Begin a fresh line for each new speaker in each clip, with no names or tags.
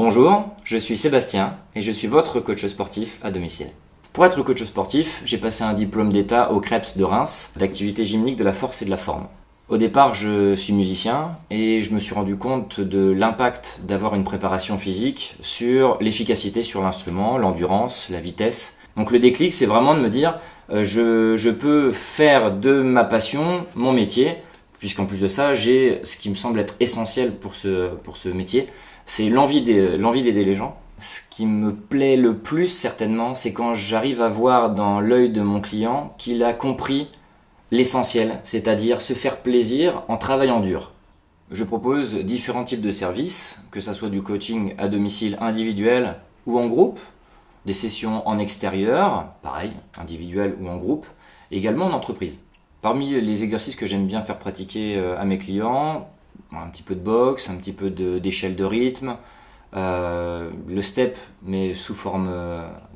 Bonjour, je suis Sébastien et je suis votre coach sportif à domicile. Pour être coach sportif, j'ai passé un diplôme d'état au CREPS de Reims d'activité gymnique de la force et de la forme. Au départ, je suis musicien et je me suis rendu compte de l'impact d'avoir une préparation physique sur l'efficacité sur l'instrument, l'endurance, la vitesse. Donc le déclic, c'est vraiment de me dire je peux faire de ma passion mon métier, puisqu'en plus de ça, j'ai ce qui me semble être essentiel pour ce métier, c'est l'envie d'aider les gens. Ce qui me plaît le plus certainement, c'est quand j'arrive à voir dans l'œil de mon client qu'il a compris l'essentiel, c'est-à-dire se faire plaisir en travaillant dur. Je propose différents types de services, que ce soit du coaching à domicile individuel ou en groupe, des sessions en extérieur, pareil, individuel ou en groupe, et également en entreprise. Parmi les exercices que j'aime bien faire pratiquer à mes clients, un petit peu de boxe, un petit peu d'échelle de rythme, le step mais sous forme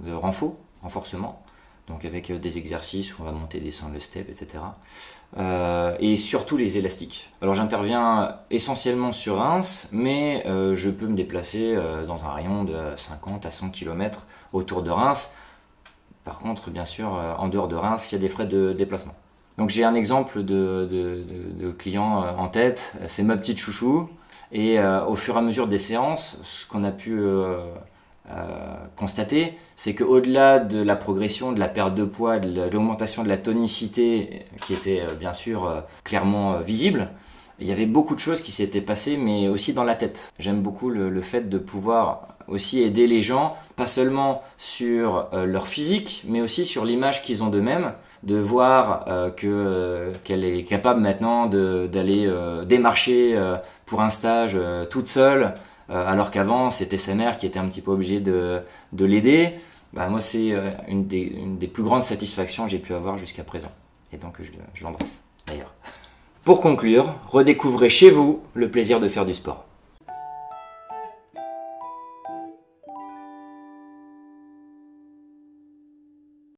de renforcement, donc avec des exercices où on va monter et descendre le step, etc. Et surtout les élastiques. Alors j'interviens essentiellement sur Reims, mais je peux me déplacer dans un rayon de 50 à 100 km autour de Reims. Par contre, bien sûr, en dehors de Reims, il y a des frais de déplacement. Donc j'ai un exemple de client en tête, c'est ma petite chouchou. Et au fur et à mesure des séances, ce qu'on a pu constater, c'est qu'au-delà de la progression, de la perte de poids, de l'augmentation de la tonicité, qui était bien sûr clairement visible, il y avait beaucoup de choses qui s'étaient passées, mais aussi dans la tête. J'aime beaucoup le fait de pouvoir aussi aider les gens, pas seulement sur leur physique, mais aussi sur l'image qu'ils ont d'eux-mêmes, de voir qu'elle est capable maintenant d'aller démarcher pour un stage toute seule, alors qu'avant c'était sa mère qui était un petit peu obligée de l'aider. Moi c'est une des plus grandes satisfactions que j'ai pu avoir jusqu'à présent. Et donc je l'embrasse d'ailleurs. Pour conclure, redécouvrez chez vous le plaisir de faire du sport.